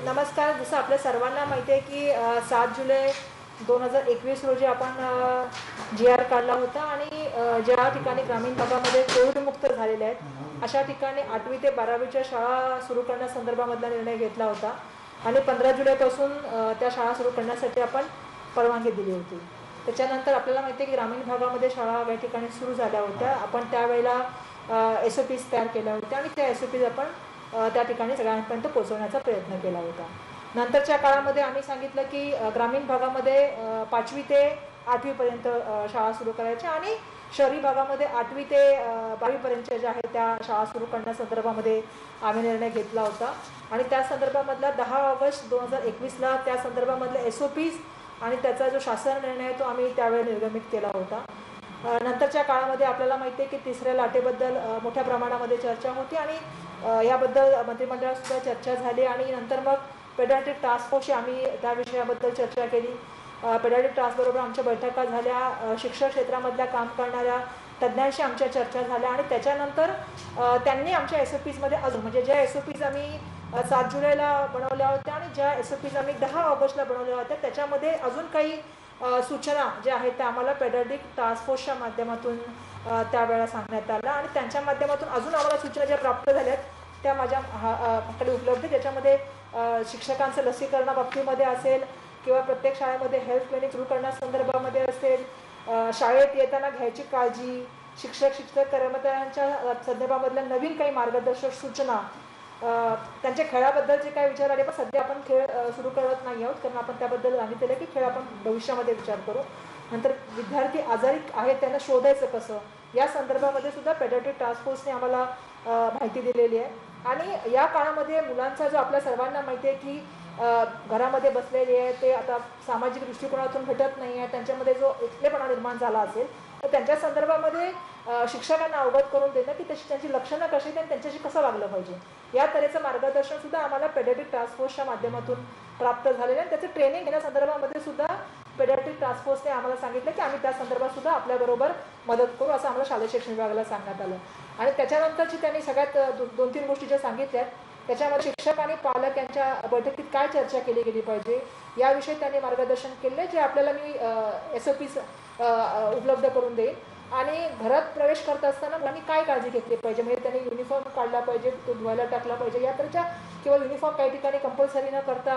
नमस्कार. जसं आपल्या सर्वांना माहिती आहे की 7 जुलै 2021 रोजी आपण GR काढला होता आणि ज्या ठिकाणी ग्रामीण भागामध्ये कोविडमुक्त झालेले आहेत अशा ठिकाणी 8वी ते 12वीच्या शाळा सुरू करण्यासंदर्भामधला निर्णय घेतला होता आणि 15 जुलैपासून त्या शाळा सुरू करण्यासाठी आपण परवानगी दिली होती. त्याच्यानंतर आपल्याला माहिती आहे की ग्रामीण भागामध्ये शाळा या ठिकाणी सुरू झाल्या होत्या. आपण त्यावेळेला SOPs तयार केल्या होत्या आणि त्या SOPs आपण त्या ठिकाणी सगळ्यांपर्यंत पोहोचवण्याचा प्रयत्न केला होता. नंतरच्या काळामध्ये आम्ही सांगितलं की ग्रामीण भागामध्ये 5वी ते 8वी पर्यंत शाळा सुरू करायच्या आणि शहरी भागामध्ये 8वी ते 12वी पर्यंतच्या ज्या आहेत त्या शाळा सुरू करण्यासंदर्भामध्ये आम्ही निर्णय घेतला होता आणि त्या संदर्भामधला 10 ऑगस्ट 2021ला त्या संदर्भामधले SOPs आणि त्याचा जो शासन निर्णय आहे तो आम्ही त्यावेळी निर्गमित केला होता. नंतरच्या काळामध्ये आपल्याला माहिती आहे की तिसऱ्या लाटेबद्दल मोठ्या प्रमाणामध्ये चर्चा होती आणि याबद्दल मंत्रिमंडळात सुद्धा चर्चा झाली आणि नंतर मग पेडियाट्रिक टास्क फोर्सशी आम्ही त्या विषयाबद्दल चर्चा केली. पेडियाट्रिक टास्कबरोबर आमच्या बैठका झाल्या, शिक्षण क्षेत्रामधल्या काम करणाऱ्या तज्ज्ञांशी आमच्या चर्चा झाल्या आणि त्याच्यानंतर त्यांनी आमच्या SOPsमध्ये अजून म्हणजे ज्या SOPs आम्ही 7 जुलैला बनवल्या होत्या आणि ज्या SOPs आम्ही 10 ऑगस्टला बनवल्या होत्या त्याच्यामध्ये अजून काही सूचना ज्या आहेत त्या आम्हाला पेडियाट्रिक टास्क फोर्सच्या माध्यमातून त्यावेळेला सांगण्यात आलं आणि त्यांच्या माध्यमातून अजून आम्हाला सूचना ज्या प्राप्त झाल्यात त्या माझ्याकडे उपलब्ध. ज्याच्यामध्ये शिक्षकांचं लसीकरणाबाबतीमध्ये असेल किंवा प्रत्येक शाळेमध्ये हेल्थ क्लिनिक सुरू करण्यासंदर्भामध्ये असेल, शाळेत येताना घ्यायची काळजी, शिक्षक कर्मचाऱ्यांच्या संदर्भामधल्या नवीन काही मार्गदर्शक सूचना, त्यांच्या खेळाबद्दलचे काय विचार आले पण सध्या आपण खेळ सुरू करत नाही आहोत कारण आपण त्याबद्दल सांगितलेलं की खेळ आपण भविष्यामध्ये विचार करू. नंतर विद्यार्थी आजारी आहेत त्यांना शोधायचं कसं या संदर्भामध्ये सुद्धा पेडियाट्रिक टास्क फोर्सने आम्हाला माहिती दिलेली आहे. आणि या काळामध्ये मुलांचा जो आपल्या सर्वांना माहिती आहे की घरामध्ये बसलेले आहे ते आता सामाजिक दृष्टिकोनातून भेटत नाही आहे, त्यांच्यामध्ये जो एकलेपणा निर्माण झाला असेल तर त्यांच्या संदर्भामध्ये शिक्षकांना अवगत करून देणं की त्यांची लक्षणं कशी आहेत आणि त्यांच्याशी कसं वागलं पाहिजे या तऱ्हेचं मार्गदर्शनसुद्धा आम्हाला पेडियाट्रिक टास्क फोर्सच्या माध्यमातून प्राप्त झालेलं आहे. त्याचं ट्रेनिंग घेण्यासंदर्भामध्ये सुद्धा पेडियाट्रिक टास्क फोर्सने आम्हाला सांगितलं की आम्ही त्या संदर्भात सुद्धा आपल्याबरोबर मदत करू असं आम्हाला शालेय शिक्षण विभागाला सांगण्यात आलं. आणि त्याच्यानंतरची त्यांनी सगळ्यात 2-3 गोष्टी ज्या सांगितल्या त्याच्यामध्ये शिक्षक आणि पालक यांच्या बैठकीत काय चर्चा केली गेली पाहिजे याविषयी त्यांनी मार्गदर्शन केले जे आपल्याला मी SOPs उपलब्ध करून देईन. आणि घरात प्रवेश करत असताना मुलांनी काय काळजी घेतली पाहिजे म्हणजे त्यांनी युनिफॉर्म काढला पाहिजे, तो धुवायला टाकला पाहिजे या तऱ्हेच्या किंवा युनिफॉर्म काही ठिकाणी कंपल्सरी न करता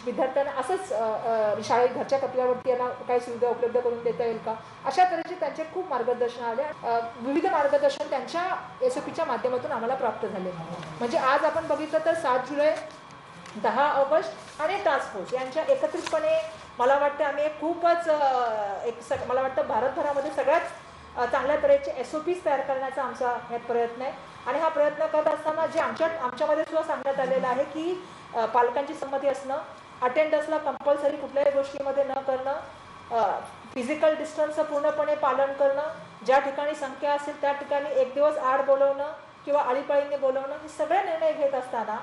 विद्यार्थ्यांना असंच शाळेत घरच्या कपड्यावरती यांना काही सुविधा उपलब्ध करून देता येईल का अशा तऱ्हेचे त्यांचे खूप मार्गदर्शन आले. विविध मार्गदर्शन त्यांच्या SOPच्या माध्यमातून आम्हाला प्राप्त झाले. म्हणजे आज आपण बघितलं तर 7 जुलै 10 ऑगस्ट आणि टास्क फोर्स यांच्या एकत्रितपणे मला वाटतं आम्ही खूपच मला वाटतं भारतभरामध्ये सगळ्यात चांगल्या तऱ्हेचे SOPs तयार करण्याचा आमचा हे प्रयत्न आहे. आणि हा प्रयत्न करत असताना जे आमच्यामध्ये सुद्धा सांगण्यात आलेलं आहे की पालकांची संमती असणं, अटेंडन्सला कंपल्सरी कुठल्याही गोष्टीमध्ये न करणं, फिजिकल डिस्टन्सचं पूर्णपणे पालन करणं, ज्या ठिकाणी संख्या असेल त्या ठिकाणी एक दिवस आड बोलवणं किंवा आळीपाळीने बोलवणं हे सगळे निर्णय घेत असताना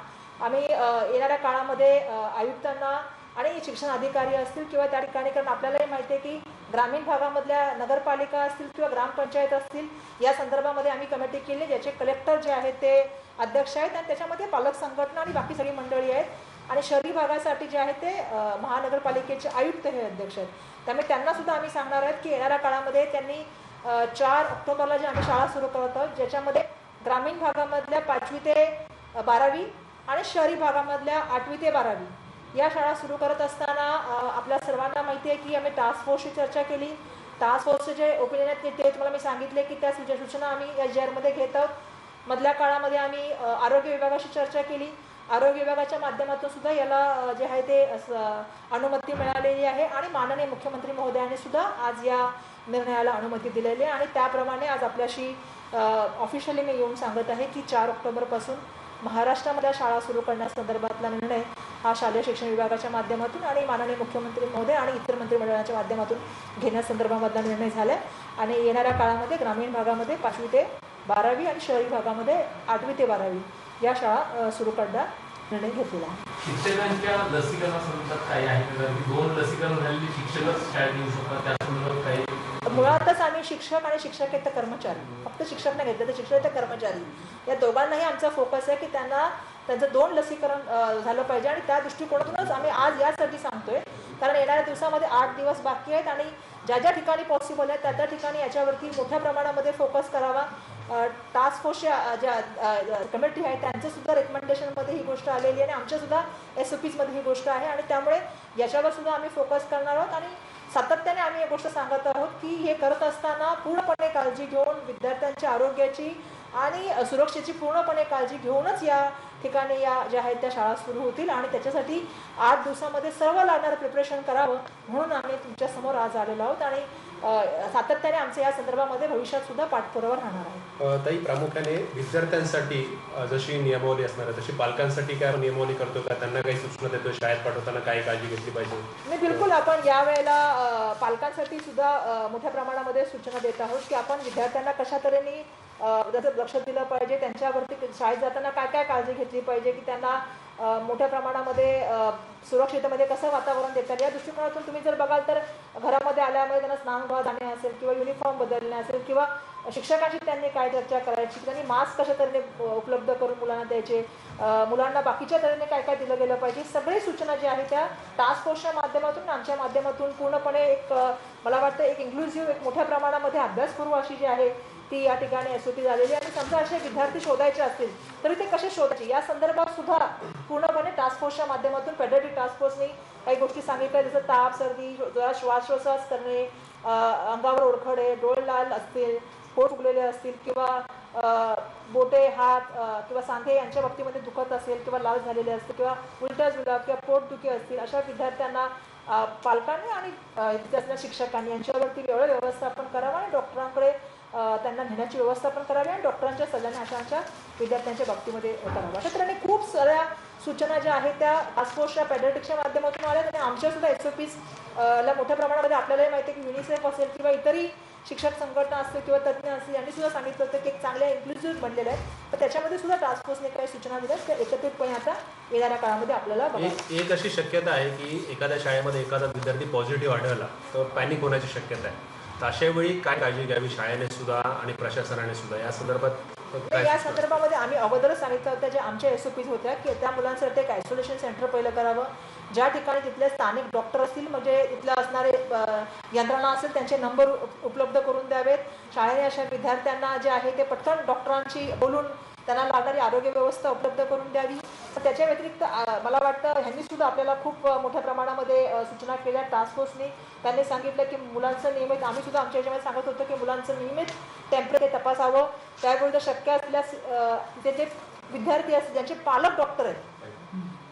आम्ही येणाऱ्या काळामध्ये आयुक्तांना आणि शिक्षण अधिकारी असतील किंवा त्या ठिकाणी कारण आपल्यालाही माहिती आहे की ग्रामीण भागामधल्या नगरपालिका असतील किंवा ग्रामपंचायत असतील या संदर्भामध्ये आम्ही कमिटी केली ज्याचे कलेक्टर जे आहेत ते अध्यक्ष आहेत आणि त्याच्यामध्ये पालक संघटना आणि बाकी सगळी मंडळी आहेत आणि शहरी भागासाठी जे आहे ते महानगरपालिकेचे आयुक्त हे अध्यक्ष आहेत. त्यामुळे त्यांनासुद्धा आम्ही सांगणार आहेत की येणाऱ्या काळामध्ये त्यांनी 4 ऑक्टोबरला जे आम्ही शाळा सुरू करत आहोत ज्याच्यामध्ये ग्रामीण भागामधल्या 5वी ते 12वी आणि शहरी भागामधल्या 8वी ते 12वी या शाळा सुरू करत असताना आपल्या सर्वांना माहिती आहे की आम्ही टास्क फोर्सची चर्चा केली. टास्क फोर्सचे जे ओपिनियन ते तुम्हाला मी सांगितले की त्या सूचना आम्ही या GRमध्ये घेत आहोत. मधल्या काळामध्ये आम्ही आरोग्य विभागाशी चर्चा केली. आरोग्य विभागाच्या माध्यमातून सुद्धा याला जे आहे ते अनुमती मिळालेली आहे आणि माननीय मुख्यमंत्री महोदयांनी सुद्धा आज या निर्णयाला अनुमती दिलेली आहे आणि त्याप्रमाणे आज आपल्याशी ऑफिशियली मी येऊन सांगत आहे की 4 ऑक्टोबरपासून महाराष्ट्रामध्ये शाळा सुरू करण्यासंदर्भातला निर्णय हा शालेय शिक्षण विभागाच्या माध्यमातून आणि माननीय मुख्यमंत्री महोदय आणि इतर मंत्रिमंडळाच्या माध्यमातून घेण्यासंदर्भामधला निर्णय झाला आहे. आणि येणाऱ्या काळामध्ये ग्रामीण भागामध्ये 5वी ते 12वी आणि शहरी भागामध्ये 8वी ते 12वी या शाळा सुरू करण्याचा निर्णय घेतलेला आहे. शिक्षकांच्या लसीकरणासंदर्भात काय आहे? 2 लसीकरण झालेली शिक्षकच शाळेत येऊ शकतात त्या संदर्भात काही मुळातच आम्ही शिक्षक आणि शिक्षकेतर कर्मचारी फक्त शिक्षक नाही घेतले तर शिक्षकेतर कर्मचारी या दोघांनाही आमचा फोकस आहे की त्यांना त्यांचं 2 लसीकरण झालं पाहिजे आणि त्या दृष्टिकोनातूनच आम्ही आज यासाठी सांगतोय, कारण येणाऱ्या दिवसामध्ये 8 दिवस बाकी आहेत आणि ज्या ज्या ठिकाणी पॉसिबल आहे त्या ठिकाणी याच्यावरती मोठ्या प्रमाणामध्ये फोकस करावा. टास्क फोर्सच्या ज्या कमिटी आहे त्यांचंसुद्धा रेकमेंडेशनमध्ये ही गोष्ट आलेली आहे आणि आमच्यासुद्धा SOPsमध्ये ही गोष्ट आहे आणि त्यामुळे याच्यावर सुद्धा आम्ही फोकस करणार आहोत आणि सातत्याने आम्ही एक गोष्ट सांगत आहोत की हे करत असताना पूर्णपणे काळजी घेऊन विद्यार्थ्यांच्या आरोग्याची आणि सुरक्षेची पूर्णपणे काळजी घेऊनच या ठिकाणी या ज्या आहेत त्या शाळा सुरू होतील आणि त्याच्यासाठी 8 दिवसामध्ये सर्व लागणारं प्रिपरेशन करावं म्हणून आम्ही तुमच्यासमोर आज आलेलो आहोत आणि सातत्याने आमचं या संदर्भामध्ये भविष्यात सुद्धा पाठपुरावा राहणार आहे. ताई, प्रामुख्याने विद्यार्थ्यांसाठी जशी नियमावली असणार आहे तशी पालकांसाठी काय नियमावली करतो का? त्यांना काही सूचना देतो शाळेत पाठवताना काय काळजी घेतली पाहिजे? नाही, बिलकुल आपण यावेळेला पालकांसाठी सुद्धा मोठ्या प्रमाणामध्ये सूचना देत आहोत की आपण विद्यार्थ्यांना कशा तऱ्हेने लक्ष दिलं पाहिजे, त्यांच्यावरती शाळेत जाताना काय काय काळजी घेतली पाहिजे की त्यांना मोठ्या प्रमाणामध्ये सुरक्षिततेमध्ये कसं वातावरण देतात या दृष्टिकोनातून तुम्ही जर बघाल तर घरामध्ये आल्यामुळे त्यांना स्नानगृह जाणे असेल किंवा युनिफॉर्म बदलणे असेल किंवा शिक्षकांशी त्यांनी काय चर्चा करायची, त्यांनी मास्क कशा तऱ्हेने उपलब्ध करून मुलांना द्यायचे, मुलांना बाकीच्या तऱ्हेने काय काय दिलं गेलं पाहिजे, सगळी सूचना ज्या आहेत त्या टास्क फोर्सच्या माध्यमातून आमच्या माध्यमातून पूर्णपणे एक मला वाटतं एक इन्क्लुझिव्ह एक मोठ्या प्रमाणामध्ये अभ्यासपूर्व अशी जी आहे ती या ठिकाणी SOP झालेली आणि समजा असे विद्यार्थी शोधायचे असतील तरी ते कसे शोधायचे या संदर्भात सुद्धा पूर्णपणे टास्क फोर्सच्या माध्यमातून पेडियाट्रिक टास्क फोर्सने काही गोष्टी सांगितल्या, जसं ताप, सर्दी, जरा श्वासोच्छ्वास करणे, अंगावर ओरखडे, डोळे लाल असतील, पोट फुगलेले असतील किंवा बोटे, हात किंवा सांधे यांच्या बाबतीमध्ये दुखत असेल किंवा लाल झालेले असतील किंवा उलट्या जुलाब किंवा पोटदुखी असतील अशा विद्यार्थ्यांना पालकांनी आणि तिथल्या शिक्षकांनी यांच्यावरती वेळ व्यवस्थापन करावं आणि डॉक्टरांकडे त्यांना नेण्याची व्यवस्था पण करावी आणि डॉक्टरांच्या सल्ल्याने अशा विद्यार्थ्यांच्या बाबतीमध्ये करावं. अशा तऱ्हेने खूप साऱ्या सूचना ज्या आहेत त्या टास्क फोर्सच्या पेडियाट्रिकच्या माध्यमातून आल्या आणि आमच्यासुद्धा SOPs ला मोठ्या प्रमाणामध्ये आपल्यालाही माहिती आहे की युनिसेफ असेल किंवा इतरही शिक्षक संघटना असतील किंवा तज्ज्ञ असतील यांनी सुद्धा सांगितलं होतं की एक चांगल्या इन्क्लुझिव्ह बनलेलं आहे, तर त्याच्यामध्ये सुद्धा टास्क फोर्सने काही सूचना दिल्या त्या एकत्रितपणे आता येणाऱ्या काळामध्ये आपल्याला एक अशी शक्यता आहे की एखाद्या शाळेमध्ये एखादा विद्यार्थी पॉझिटिव्ह आढळला तर पॅनिक होण्याची शक्यता आहे, तर अशा वेळी काय काळजी घ्यावी शाळेने सुद्धा आणि प्रशासनाने सुद्धा या संदर्भात? या संदर्भामध्ये आम्ही अगोदरच सांगितलं होतं ज्या आमच्या SOPs होत्या की त्या मुलांसाठी एक आयसोलेशन सेंटर पहिलं करावं, ज्या ठिकाणी तिथले स्थानिक डॉक्टर असतील म्हणजे तिथल्या असणारे यंत्रणा असेल त्यांचे नंबर उपलब्ध करून द्यावेत, शाळेने अशा विद्यार्थ्यांना जे आहे ते पटकन डॉक्टरांशी बोलून त्यांना लागणारी आरोग्य व्यवस्था उपलब्ध करून द्यावी. पण त्याच्या व्यतिरिक्त मला वाटतं ह्यांनी सुद्धा आपल्याला खूप मोठ्या प्रमाणामध्ये सूचना केल्या टास्क फोर्सनी. त्यांनी सांगितलं की मुलांचं नियमित आम्ही सुद्धा आमच्या याच्यामध्ये सांगत होतो की मुलांचं नियमित टेम्परेचर तपासावं, त्यावेळी जर शक्य असल्यास तिथे जे विद्यार्थी असतील ज्यांचे पालक डॉक्टर आहेत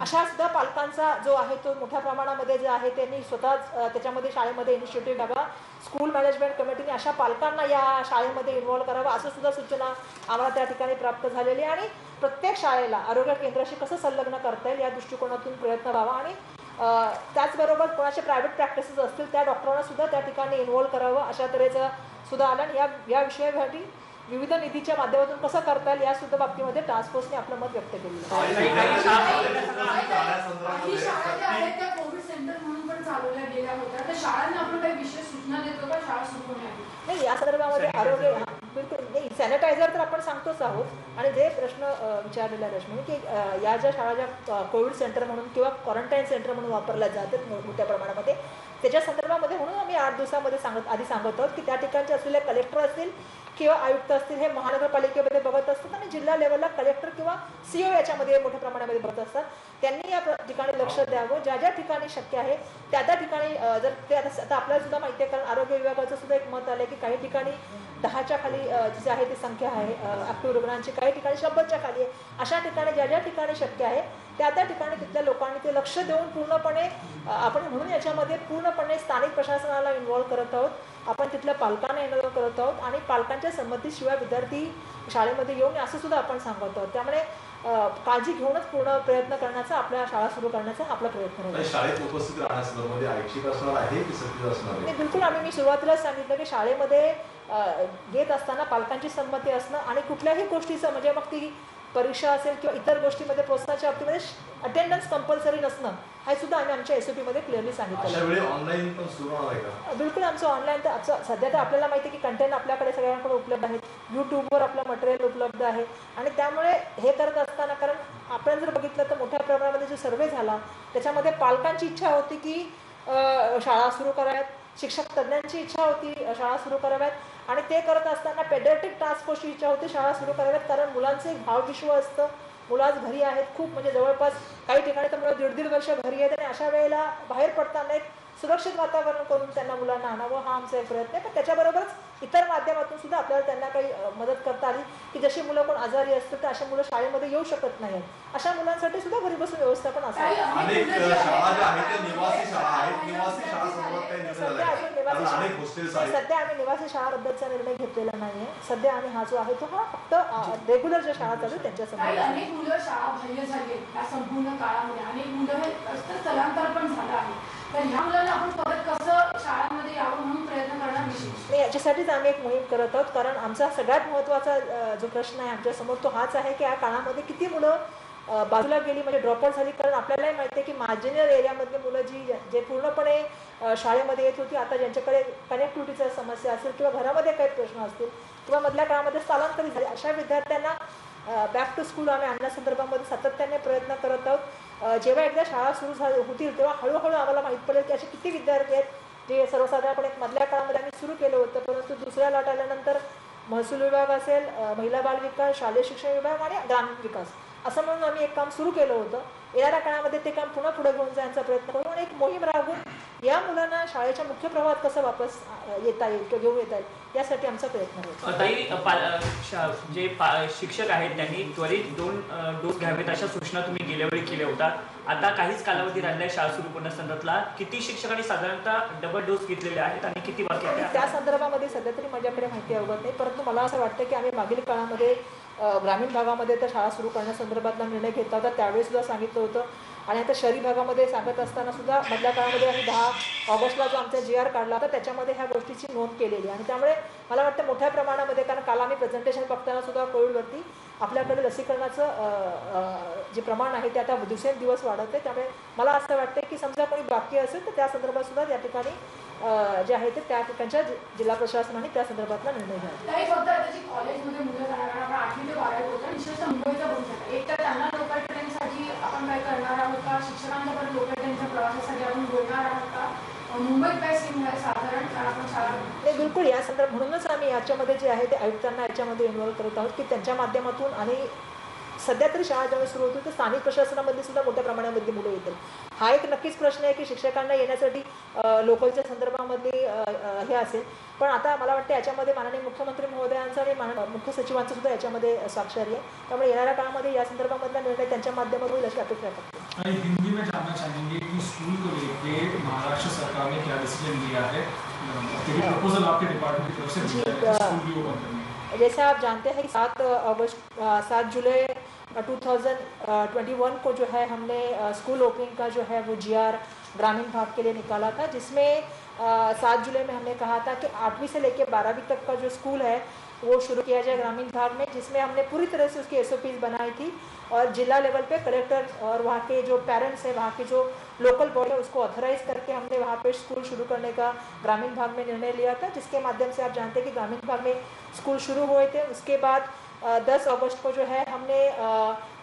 अशा सुद्धा पालकांचा जो आहे तो मोठ्या प्रमाणामध्ये जे आहे त्यांनी स्वतःच त्याच्यामध्ये शाळेमध्ये इनिशिएटिव्ह घ्यावा. स्कूल मॅनेजमेंट कमिटीने अशा पालकांना या शाळेमध्ये इन्व्हॉल्व करावं असं सुद्धा सूचना आम्हाला त्या ठिकाणी प्राप्त झालेली आणि प्रत्येक शाळेला आरोग्य केंद्राशी कसं संलग्न करता येईल या दृष्टिकोनातून प्रयत्न व्हावा आणि त्याचबरोबर कोणाचे प्रायव्हेट प्रॅक्टिसेस असतील त्या डॉक्टरांना सुद्धा त्या ठिकाणी इन्व्हॉल्व करावं अशा तऱ्हेचं सुद्धा आलं आणि या विषयासाठी विविध निधीच्या माध्यमातून कसं करता येईल या सुद्धा बाबतीमध्ये टास्क फोर्सने आपलं मत व्यक्त केलेलं आहे. नाही, या संदर्भामध्ये आरोग्य बिलकुल नाही, सॅनिटायझर तर आपण सांगतोच आहोत आणि जे प्रश्न विचारलेला रश्मी की या ज्या शाळा ज्या कोविड सेंटर म्हणून किंवा क्वारंटाईन सेंटर म्हणून वापरल्या जातात मोठ्या प्रमाणामध्ये त्याच्या संदर्भामध्ये म्हणून आम्ही 8 दिवसामध्ये आधी सांगत आहोत की त्या ठिकाणचे असलेले कलेक्टर असतील किंवा आयुक्त असतील हे महानगरपालिकेमध्ये बघत असतात आणि जिल्हा लेवलला कलेक्टर किंवा CO याच्यामध्ये मोठ्या प्रमाणामध्ये बघत असतात. त्यांनी या ठिकाणी लक्ष द्यावं, ज्या ज्या ठिकाणी शक्य आहे त्या त्या ठिकाणी जर ते आता आपल्याला सुद्धा माहिती आहे कारण आरोग्य विभागाचं सुद्धा एक मत आलं की काही ठिकाणी 10च्या खाली जी आहे ती संख्या आहे ॲक्टिव्ह रुग्णांची, काही ठिकाणी 100च्या खाली आहे. अशा ठिकाणी ज्या ज्या ठिकाणी शक्य आहे त्या त्या ठिकाणी तिथल्या लोकांनी ते लक्ष देऊन पूर्णपणे आपण म्हणून याच्यामध्ये पूर्णपणे स्थानिक प्रशासनाला इन्व्हॉल्व करत आहोत, आपण तिथल्या पालकांना इन्व्हॉल्व करत आहोत आणि पालकांच्या संमतीशिवाय विद्यार्थी शाळेमध्ये येऊन असं सुद्धा आपण सांगत आहोत. त्यामुळे काळजी घेऊनच पूर्ण प्रयत्न करण्याचा आपल्या शाळा सुरू करण्याचा आपला प्रयत्न आहे. शाळेत उपस्थित राहण्यासंदर्भामध्ये ऐच्छिक असणार आहे की सक्रिय असणार आहे? बिलकुल मी सुरुवातीलाच सांगितलं की शाळेमध्ये घेत असताना पालकांची संमती असणं आणि कुठल्याही गोष्टीचं म्हणजे मग ती परीक्षा असेल किंवा इतर गोष्टीमध्ये प्रोत्साहनाच्या बाबतीमध्ये अटेंडन्स कंपल्सरी नसणं हे सुद्धा आम्ही आमच्या SOP मध्ये क्लिअरली सांगितलं. अशा वेळी ऑनलाईन पण सुरू होणार आहे का? बिलकुल आमचं ऑनलाईन तर सध्या तर आपल्याला माहिती आहे की कंटेंट आपल्याकडे सगळ्यांकडे उपलब्ध आहेत. यूट्यूबवर आपलं मटेरियल उपलब्ध आहे आणि त्यामुळे हे करत असताना कारण आपण जर बघितलं तर मोठ्या प्रमाणामध्ये जो सर्वे झाला त्याच्यामध्ये पालकांची इच्छा होती की शाळा सुरू कराव्यात, शिक्षक तज्ज्ञांची इच्छा होती शाळा सुरू कराव्यात आणि ते करत असताना पेडियाट्रिक टास्क फोर्सची इच्छा होती शाळा सुरू कराव्यात कारण मुलांचं एक भावविश्व असतं. मुलं आज घरी आहेत खूप म्हणजे जवळपास काही ठिकाणी तर मुलं 1.5 वर्ष घरी आहेत आणि अशा वेळेला बाहेर पडताना एक सुरक्षित वातावरण करून त्यांना मुलांना आणावं हा आमचा एक प्रयत्न आहे. पण त्याच्याबरोबरच इतर माध्यमातून सुद्धा आपल्याला त्यांना काही मदत करता आली की जशी मुलं कोण आजारी असतात तर अशा मुलं शाळेमध्ये येऊ शकत नाही अशा मुलांसाठी सुद्धा घरी बसून व्यवस्थापन असावं. अनेक शाळा ज्या आहेत त्या निवासी शाळा आहेत. निवासी शाळा संदर्भात काही निर्णय झाला आहे? अनेक हॉस्टेल्स आहेत. सध्या आम्ही निवासी शाळाबद्दलचा निर्णय घेतलेला नाहीये. सध्या आम्ही हा जो आहे तो हा फक्त रेग्युलर ज्या शाळा चालू त्यांच्या संदर्भात. अनेक मुलं शाळा बाह्य झाली या संपूर्ण काळामध्ये. अनेक मुलं हे स्थलांतर पण झालं आहे. तर ह्या मुलांना आपण परत कसं शाळांमध्ये यावं म्हणून प्रयत्न करणार विशेष. याच्यासाठीच आम्ही एक मोहीम करत आहोत कारण आमचा सगळ्यात महत्त्वाचा जो प्रश्न आहे आमच्यासमोर तो हाच आहे की या काळामध्ये किती मुलं बाजूला गेली म्हणजे ड्रॉपआउट झाली. कारण आपल्यालाही माहिती आहे की मार्जिनल एरियामधली मुलं जे पूर्णपणे शाळेमध्ये येत होती आता ज्यांच्याकडे कनेक्टिव्हिटीचा समस्या असेल किंवा घरामध्ये काही प्रश्न असतील किंवा मधल्या काळामध्ये स्थलांतरित झाले अशा विद्यार्थ्यांना बॅक टू स्कूल आम्ही आणण्यासंदर्भामध्ये सातत्याने प्रयत्न करत आहोत. जेव्हा एकदा शाळा सुरू होतील तेव्हा हळूहळू आम्हाला माहीत पडेल की असे किती विद्यार्थी आहेत जे सर्वसाधारणपणे मधल्या काळामध्ये आम्ही सुरू केलं होतं परंतु दुसऱ्या लाट आल्यानंतर महसूल विभाग असेल, महिला बाल विकास, शालेय शिक्षण विभाग आणि ग्रामीण विकास असं म्हणून आम्ही एक काम सुरू केलं होतं. येणाऱ्या काळामध्ये ते काम पुन्हा पुढे घेऊन जाण्याचा प्रयत्न करू आणि एक मोहीम राबवून या मुलांना शाळेच्या मुख्य प्रवाहात कसं वापस येता येईल किंवा घेऊन येता येईल यासाठी आमचा प्रयत्न होतो. जे शिक्षक आहेत त्यांनी त्वरित 2 डोस घ्यावेत अशा सूचना तुम्ही गेल्या वेळी केल्या होत्या. आता काहीच कालावधी राहिला आहे शाळा सुरू करण्यासंदर्भातला. किती शिक्षकांनी साधारणतः डबल डोस घेतलेले आहेत आणि किती बाकी आहेत? त्या संदर्भामध्ये सध्या तरी माझ्याकडे माहिती अवगत नाही परंतु मला असं वाटतं की आम्ही मागील काळामध्ये ग्रामीण भागामध्ये तर शाळा सुरू करण्यासंदर्भातला निर्णय घेतला होता त्यावेळी सुद्धा सांगितलं होतं आणि आता शहरी भागामध्ये सांगत असताना सुद्धा मधल्या काळामध्ये आम्ही 10 ऑगस्टला जो आमचा GR काढला होता त्याच्यामध्ये ह्या गोष्टीची नोंद केलेली आणि त्यामुळे मला वाटतं मोठ्या प्रमाणामध्ये कारण काल आम्ही प्रेझेंटेशन बघताना सुद्धा कोविडवरती आपल्याकडे लसीकरणाचं जे प्रमाण आहे ते आता दिवसेंदिवस वाढत आहे. त्यामुळे मला असं वाटतं की समजा कोणी बाकी असेल तर त्या संदर्भात सुद्धा या ठिकाणी जे आहे ते त्या ठिकाणच्या जिल्हा प्रशासनाने त्या संदर्भातला निर्णय घ्यावा. काही फक्त आता जी कॉलेजमध्ये मुलं जाणार आपण 8वी ते 12वी होतं विशेषतः मुंबईचा बघू शकतो. एक तर त्यांना लोकल ट्रेनसाठी आपण काय करणार आहोत का? शिक्षकांच्या पण लोकल ट्रेनच्या प्रवासासाठी आपण बोलणार आहोत का? मुंबईत काय स्कीम आहे साधारण कारण आपण शाळा बिलकुल या संदर्भात म्हणूनच आम्ही याच्यामध्ये जे आहे ते आयुक्तांना याच्यामध्ये इन्व्हॉल्व करत आहोत की त्यांच्या माध्यमातून आणि सध्या तरी शाळा जेव्हा सुरू होती तर स्थानिक प्रशासनामध्ये सुद्धा मोठ्या प्रमाणामध्ये मुलं येतील. हा एक नक्कीच प्रश्न आहे की शिक्षकांना येण्यासाठी लोकलच्या संदर्भामध्ये हे असेल पण आता मला वाटतं याच्यामध्ये माननीय मुख्यमंत्री महोदयांचा आणि मुख्य सचिवांचं सुद्धा याच्यामध्ये स्वाक्षरी आहे. त्यामुळे येणाऱ्या काळामध्ये या संदर्भामधला निर्णय त्यांच्या माध्यमातून होईल अशी अपेक्षा करतो. और हिंदी में जानना चाहेंगे कि स्कूल को लेके महाराष्ट्र सरकार ने क्या डिसीजन लिया है? प्रपोजल आपके डिपार्टमेंट की तरफ से दिया है स्कूल भी ओपन करने का? जैसे आप जानते हैं कि 7 जुलाई 2021 को जो है हमने स्कूल ओपनिंग का जो है वो GR ग्रामीण भाग के लिए निकाला था जिसमें 7 जुलाई में हमने कहा था कि 8वीं से लेकर 12वीं तक का जो स्कूल है वो शुरू किया जाए ग्रामीण भाग में जिसमें हमने पूरी तरह से उसकी SOPs बनाई थी और जिला लेवल पे कलेक्टर और वहाँ के जो पेरेंट्स हैं वहाँ की जो लोकल बॉडी है उसको ऑथराइज करके हमने वहाँ पे स्कूल शुरू करने का ग्रामीण भाग में निर्णय लिया था जिसके माध्यम से आप जानते हैं कि ग्रामीण भाग में स्कूल शुरू हुए थे. उसके बाद 10 अगस्त को जो है हमने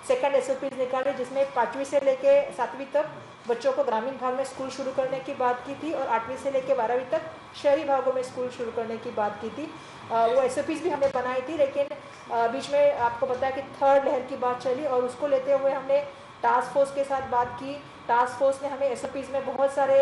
सेकंड SOPs निकाले जिसमें 5वीं से लेके 7वीं तक बच्चों को ग्रामीण भाग में स्कूल शुरू करने की बात की थी और 8वीं से लेके 12वीं तक शहरी भागों में स्कूल शुरू करने की बात की थी. वो SOPs भी हमने बनाई थी लेकिन बीच में आपको पता है कि 3rd लहर की बात चली और उसको लेते हुए हमने टास्क फोर्स के साथ बात की. टास्क फोर्स ने हमें SOPs में बहुत सारे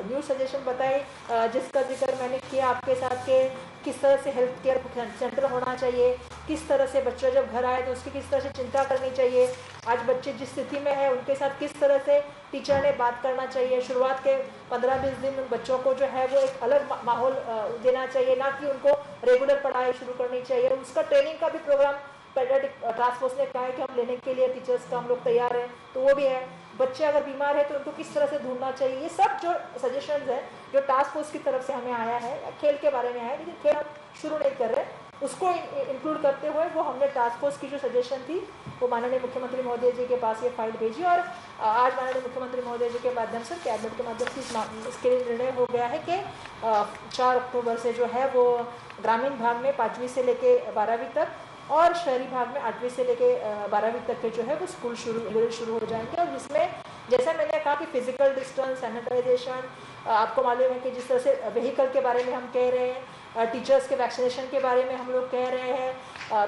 न्यू सजेशन बताए जिसका जिक्र मैंने किया आपके साथ के किस तरह से हेल्थ केयर सेंटर होना चाहिए, किस तरह से बच्चा जब घर आए तो उसकी किस तरह से चिंता करनी चाहिए, आज बच्चे जिस स्थिति में है उनके साथ किस तरह से टीचर ने बात करना चाहिए. शुरुआत के 15-20 दिन बच्चों को जो है वो एक अलग माहौल देना चाहिए ना कि उनको रेगुलर पढ़ाई शुरू करनी चाहिए. उसका ट्रेनिंग का भी प्रोग्राम पेडियाट्रिक टास्क फोर्स ने कहा है कि हम लेने के लिए टीचर्स का हम लोग तैयार हैं तो वो भी है. बच्चे अगर बीमार है तो उनको किस तरह से ढूंढना चाहिए. ये सब जो सजेशंस है जो टास्क फोर्स की तरफ से हमें आया है खेल के बारे में आया है लेकिन खेल हम शुरू नहीं कर रहे उसको इंक्लूड करते हुए वो हमने टास्क फोर्स की जो सजेशन थी वो माननीय मुख्यमंत्री महोदय जी के पास ये फाइल भेजी, और आज माननीय मुख्यमंत्री महोदय जी के माध्यम से, कैबिनेट के माध्यम से इसके लिए निर्णय हो गया है कि 4 अक्टूबर से जो है वो ग्रामीण भाग में 5वीं से लेके 12वीं तक और शहरी भाग में 8वीं से लेके 12वीं तक के जो है वो स्कूल शुरू हो जाएंगे। और जिसमें जैसा मैंने कहा कि फिजिकल डिस्टेंस, सैनिटाइजेशन, आपको मालूम है कि जिस तरह से व्हीकल के बारे में हम कह रहे हैं, टीचर्स के वैक्सीनेशन के बारे में हम लोग कह रहे हैं,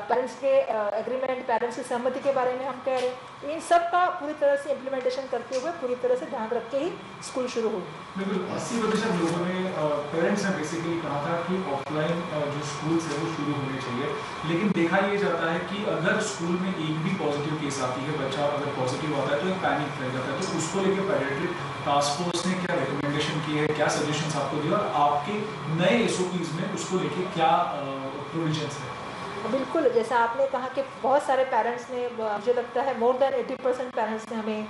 पेरेंट्स के एग्रीमेंट, पेरेंट्स की सहमति के बारे में हम कह रहे हैं, इन सब का पूरी तरह से इम्प्लीमेंटेशन करते हुए पूरी तरह से ध्यान रख के ही स्कूल शुरू होगी। बिल्कुल 80% लोगों ने, पेरेंट्स ने बेसिकली कहा था कि ऑफलाइन जो स्कूल्स है वो शुरू होने चाहिए, लेकिन देखा ये जाता है कि अगर स्कूल में एक भी पॉजिटिव केस आती है, बच्चा अगर पॉजिटिव आता है तो एक पैनिक फैल जाता है। तो उसको लेकर पेडियाट्रिक टास्क फोर्स ने क्या रिकमेंडेशन की है, क्या सजेशंस आपको दिए और आपके नए एसओपीज में उसको लेके क्या प्रोविजंस है? बिल्कुल, जैसा आपने कहा कि बहुत सारे पेरेंट्स ने, मुझे लगता है मोर देन 80% पेरेंट्स ने हमें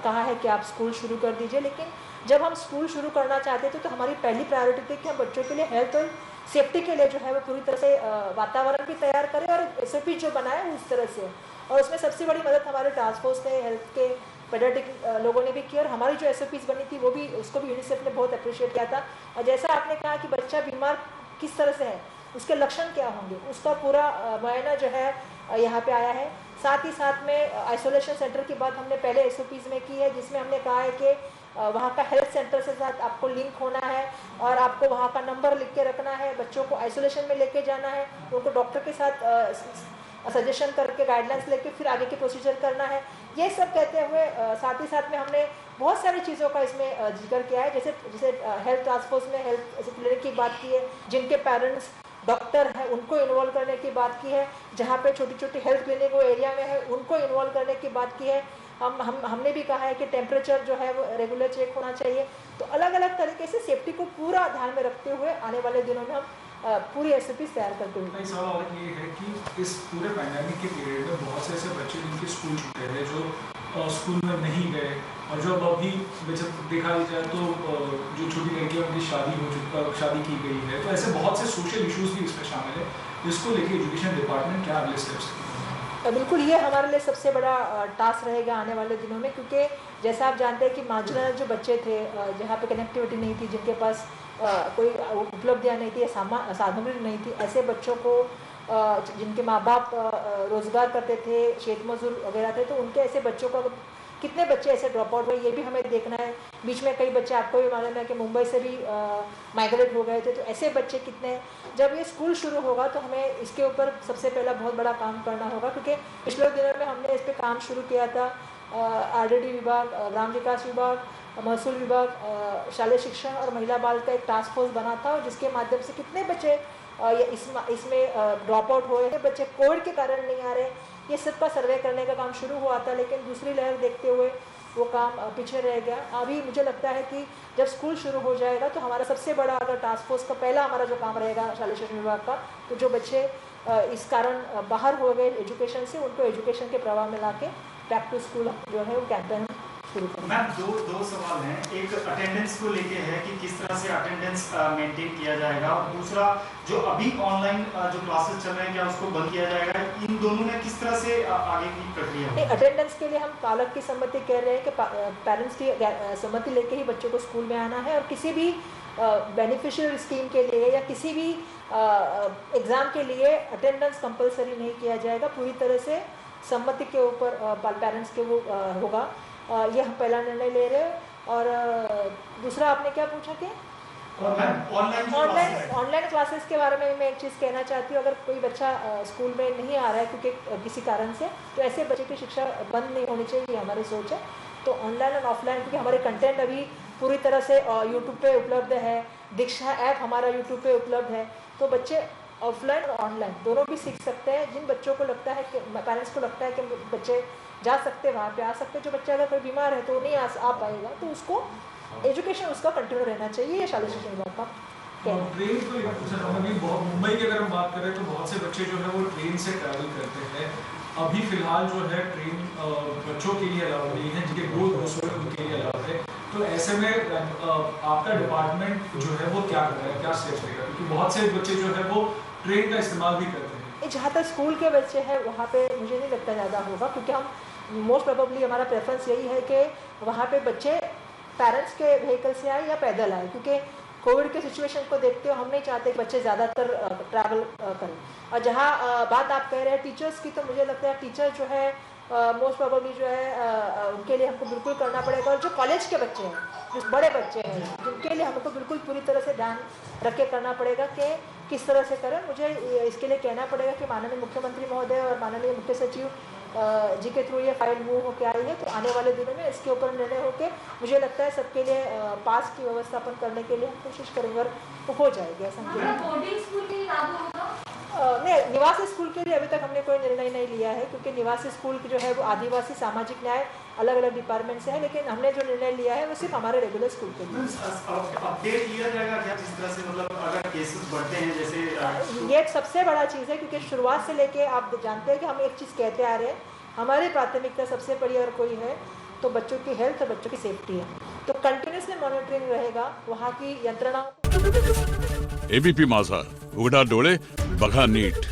कहा है कि आप स्कूल शुरू कर दीजिए। लेकिन जब हम स्कूल शुरू करना चाहते थे तो हमारी पहली प्रायोरिटी थी कि हम बच्चों के लिए हेल्थ और सेफ्टी के लिए जो है वो पूरी तरह से वातावरण भी तैयार करें और एसओपी जो बनाए उस तरह से। और उसमें सबसे बड़ी मदद हमारे टास्क फोर्स ने, हेल्थ के पेडियाट्रिक लोगों ने भी की, और हमारी जो एसओपीज बनी थी वो भी, उसको भी यूनिसेफ ने बहुत अप्रिशिएट किया था। और जैसा आपने कहा कि बच्चा बीमार किस तरह से है, उसके लक्षण क्या होंगे, उसका पूरा मुआयना जो है यहाँ पे आया है। साथ ही साथ में आइसोलेशन सेंटर की बात हमने पहले एसओपीज में की है, जिसमें हमने कहा है कि वहाँ का हेल्थ सेंटर से साथ आपको लिंक होना है और आपको वहाँ का नंबर लिख के रखना है, बच्चों को आइसोलेशन में लेके जाना है, उनको डॉक्टर के साथ सजेशन करके गाइडलाइंस लेके फिर आगे के प्रोसीजर करना है। ये सब कहते हुए साथ ही साथ में हमने बहुत सारी चीज़ों का इसमें जिक्र किया है, जैसे हेल्थ टास्क फोर्स में हेल्थ क्लिनिक की बात की है, जिनके पेरेंट्स डॉक्टर है उनको इन्वॉल्व करने की बात की है, जहाँ पे छोटी छोटी हेल्थ क्लिनिक वो एरिया में है उनको इन्वॉल्व करने की बात की है। हमने भी कहा है कि टेम्परेचर जो है वो रेगुलर चेक होना चाहिए। तो अलग अलग तरीके से सेफ्टी को पूरा ध्यान में रखते हुए आने वाले दिनों में हम पूरी एसओपीज तैयार करते हुए। सवाल और ये है कि इस पूरे पैंडेमिक के पीरियड में बहुत से ऐसे बच्चे जिनके स्कूल छूटे हैं, जो स्कूल में नहीं गए, और जो अभी जब देखा जाए तो जो छोटी लड़कियां उनकी शादी की गई है, तो ऐसे बहुत से सोशल इश्यूज भी इसमें शामिल है। इसको लेके एजुकेशन डिपार्टमेंट क्या अगले स्टेप्स? बिल्कुल, ये हमारे लिए सबसे बड़ा टास्क रहेगा आने वाले दिनों में, क्योंकि जैसा आप जानते हैं कि मार्जिनल जो बच्चे थे, जहाँ पे कनेक्टिविटी नहीं थी, जिनके पास कोई उपलब्धियाँ नहीं थी, सामग्री नहीं थी, ऐसे बच्चों को जिनके माँ बाप रोज़गार करते थे, खेत मजदूर वगैरह थे, तो उनके ऐसे बच्चों का कितने बच्चे ऐसे ड्रॉप आउट हुए ये भी हमें देखना है। बीच में कई बच्चे, आपको भी मालूम है कि मुंबई से भी माइग्रेट हो गए थे, तो ऐसे बच्चे कितने। जब ये स्कूल शुरू होगा तो हमें इसके ऊपर सबसे पहला बहुत बड़ा काम करना होगा, क्योंकि पिछले दिनों में हमने इस पर काम शुरू किया था। आरडीडी विभाग, ग्राम विकास विभाग, महसूल विभाग, शालेय शिक्षा और महिला बाल का एक टास्क फोर्स बना था, और जिसके माध्यम से कितने बच्चे इसमें ड्रॉप आउट हो रहे थे, बच्चे कोविड के कारण नहीं आ रहे, ये सब का सर्वे करने का काम शुरू हुआ था। लेकिन दूसरी लहर देखते हुए वो काम पीछे रह गया। अभी मुझे लगता है कि जब स्कूल शुरू हो जाएगा तो हमारा सबसे बड़ा, अगर टास्क फोर्स का पहला हमारा जो काम रहेगा शालेय शिक्षा विभाग का, तो जो बच्चे इस कारण बाहर हो गए एजुकेशन से, उनको एजुकेशन के प्रवाह में ला के बैक टू स्कूल जो है वो कैंपेन शुरू करेंगे। मैम, दो सवाल हैं। एक अटेंडेंस को लेके है कि किस तरह से अटेंडेंस मेंटेन किया जाएगा, और दूसरा जो अभी ऑनलाइन जो क्लासेस चल रहे हैं क्या उसको बंद किया जाएगा? इन दोनों में किस तरह से आगे की प्रक्रिया होगी? अटेंडेंस के लिए हम पालक की सम्मति कह रहे हैं कि पेरेंट्स की सम्मति लेके ही बच्चों को स्कूल में आना है, और किसी भी बेनिफिशियल स्कीम के लिए या किसी भी एग्ज़ाम के लिए अटेंडेंस कंपलसरी नहीं किया जाएगा। पूरी तरह से सम्मति के ऊपर पेरेंट्स के वो होगा। ये हम पहला निर्णय ले रहे हैं। और दूसरा आपने क्या पूछा कि ऑनलाइन क्लासेस के बारे में मैं एक चीज़ कहना चाहती हूँ। अगर कोई बच्चा स्कूल में नहीं आ रहा है क्योंकि किसी कारण से, तो ऐसे बच्चे की शिक्षा बंद नहीं होनी चाहिए, हमारी सोच है। तो ऑनलाइन और ऑफलाइन, क्योंकि हमारे कंटेंट अभी पूरी तरह से यूट्यूब पे उपलब्ध है, दीक्षा ऐप हमारा यूट्यूब पे उपलब्ध है, तो बच्चे ऑफलाइन और ऑनलाइन दोनों भी सीख सकते हैं। जिन बच्चों को लगता है कि पेरेंट्स को लगता है कि बच्चे जा सकते, वहाँ पे आ सकते। जो बच्चा अगर कोई बीमार है तो वो नहीं आ पाएगा, तो उसको एजुकेशन उसका कंटिन्यू रहना चाहिए। ये शालेय शिक्षा विभाग का ट्रेन को मुंबई की अगर हम बात करें तो बहुत से बच्चे जो है वो ट्रेन से ट्रैवल करते हैं। अभी फिलहाल जो है ट्रेन बच्चों के लिए अलाउड नहीं है, जिनके दो दोस्त हैं उनके लिए अलाउड है। तो ऐसे में आपका डिपार्टमेंट जो है वो क्या कर रहा है, क्या स्टेप्स लेगा? क्योंकि बहुत से बच्चे जो है वो ट्रेन का इस्तेमाल भी करते हैं? जहाँ तक स्कूल के बच्चे हैं वहाँ पे मुझे नहीं लगता ज़्यादा होगा, क्योंकि हम मोस्ट प्रोबेबली हमारा प्रेफरेंस यही है कि वहाँ पे बच्चे पेरेंट्स के व्हीकल से आए या पैदल आए, क्योंकि कोविड के सिचुएशन को देखते हुए हम नहीं चाहते कि बच्चे ज़्यादातर ट्रैवल करें। और जहाँ बात आप कह रहे हैं टीचर्स की, तो मुझे लगता है टीचर जो है मोस्ट प्रोबेबली जो है उनके लिए हमको बिल्कुल करना पड़ेगा। और जो कॉलेज के बच्चे हैं, जो बड़े बच्चे हैं, जिनके लिए हमको बिल्कुल पूरी तरह से ध्यान रख के करना पड़ेगा कि किस तरह से करें। मुझे इसके लिए कहना पड़ेगा कि माननीय मुख्यमंत्री महोदय और माननीय मुख्य सचिव जी के थ्रू ये फाइल मूव होकर आई है, तो आने वाले दिनों में इसके ऊपर निर्णय होकर मुझे लगता है सबके लिए पास की व्यवस्थापन करने के लिए हम कोशिश करेंगे और वो हो जाएगी। ऐसा बोर्डिंग स्कूल के लिए लागू होगा? नहीं, निवासी स्कूल के लिए अभी तक हमने कोई निर्णय नहीं लिया है, क्योंकि निवासी स्कूल जो है वो आदिवासी सामाजिक न्याय अलग अलग डिपार्टमेंट से है, लेकिन हमने जो निर्णय लिया है वो सिर्फ हमारे रेगुलर स्कूल के लिए। अपडेट लिया जाएगा क्या, जिस तरह से मतलब अगर केसेस बढ़ते हैं जैसे? ये एक सबसे बड़ा चीज़ है, क्योंकि शुरुआत से लेके आप जानते हैं कि हम एक चीज़ कहते आ रहे हैं, हमारी प्राथमिकता सबसे बड़ी अगर कोई है तो बच्चों की हेल्थ और बच्चों की सेफ्टी है। तो कंटिन्यूसली मॉनिटरिंग रहेगा वहाँ की यंत्रणाओं। एबीपी माझा, उघडा डोळे बघा नीट।